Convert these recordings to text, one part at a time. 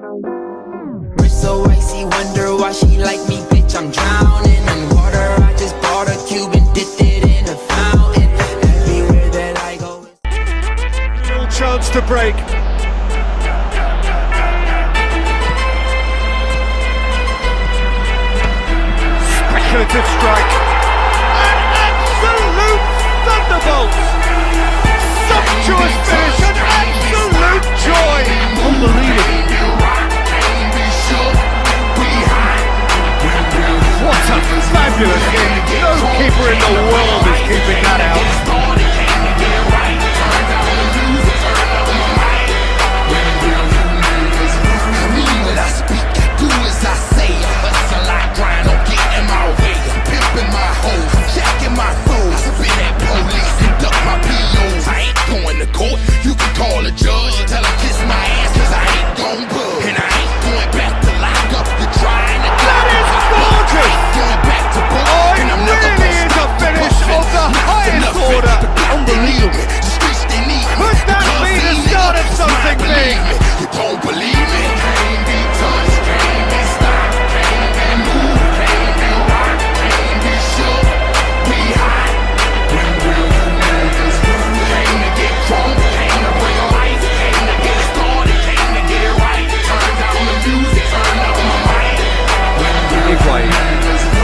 Wrist so icy, wonder why she like me, bitch. I'm drowning in water. I just bought a cube and dipped it in a fountain. Everywhere that I go. Real chance to break. Speculative strike. An absolute thunderbolt. Sumptuous finish, an absolute joy. Unbelievable. What a fabulous game. No keeper in the world is keeping that out. You can call a judge, tell him kiss my ass, cause I ain't gon' budge. And I ain't going back to lock up. You're trying to That is gorgeous! going back to book. Oh, it really is a finish of the highest order. Unbelievable. Could that be the start of something big? You don't believe me? Can't be touched, can't be stopped, can't be moved, can't be rocked, can't be shook. We hot when real niggas came to get crunk, came to bring life, came to get started, came to get it right. Turn down the music, turn up my mic. Big wave.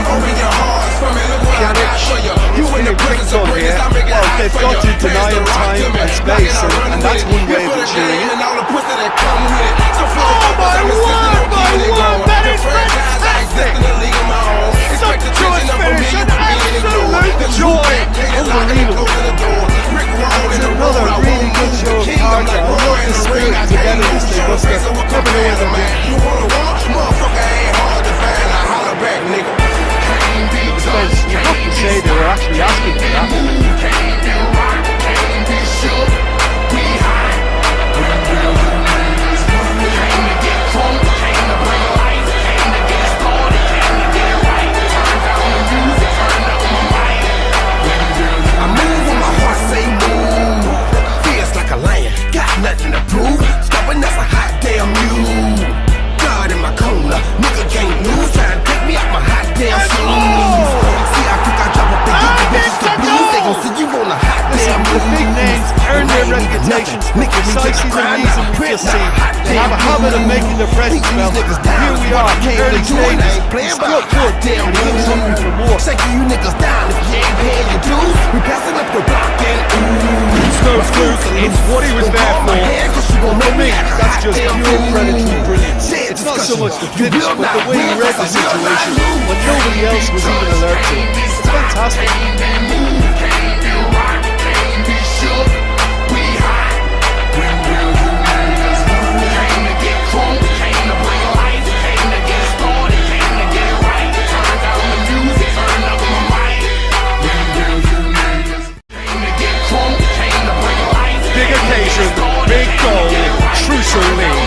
Open your hearts for me, look what I got for you. You in the prisons of on here. prisons, I make it Well, hot they've for got you. to deny him time and space, and that's one way of achieving it. And all the pussy that come with it. So for the Oh, my word, that is fantastic! Sumptuous finish, an absolute joy! Unbelievable. It's another really good show of character. I love the spirit and togetherness they must have. Never know when they're big. You wanna walk? Motherfucker ain't hard to find. I holler back, nigga. You have to say they were actually asking for that. Can't be rocked, can't be shook. We hot. Came to get crunk, came to bring life, came to get started, came to get it right. Turn down the music, turn up my mic. I move when my heart say move. Feels like a lion, got nothing to prove. Stubborn as a hot damn mule. God in my corner, nigga can't lose. Trying to take me out my hot damn shoes. See how quick I drop up and get the bitches to blues. They gon' see you on a hot damn The big names earn their reputations for precisely the reason we just seen. They have a habit of making their presence felt. Here we are, early stages. Still good, and looks hungry for more. Shaking you niggas down if you ain't paying your dues. We passing up the block and ooh. No fluke, it's what he was there for. For me, that's just pure predatory brilliance. It's not so much the finish, but the way he read the situation when nobody else was even alert to it. It's fantastic. Big occasion, big goal, crucial lead.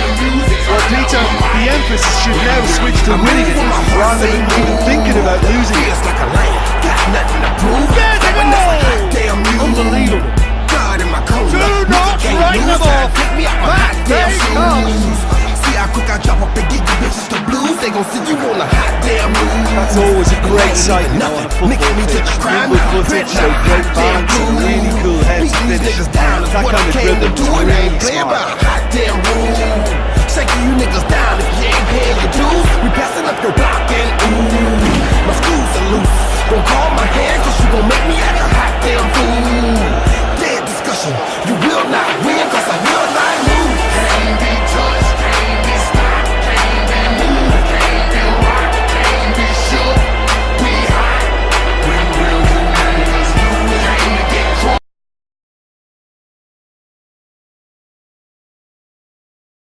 Well, Peter, the emphasis should now switch to winning it, rather than even thinking about losing it. Feels like a lion, got nothing to prove. There's a When that's a goal! hot damn mule. Unbelievable. God in my corner. Do not Can't write lose, them trying off. to take me out my Back hot damn they shoes. See how quick I drop up and get you bitches the blues. They gon' see you on a hot damn move. That's always a great sight, you know, on a football pitch. Good footage, show great balance and really cool heads to finish. That kind of rhythm is really smart. Hot damn room.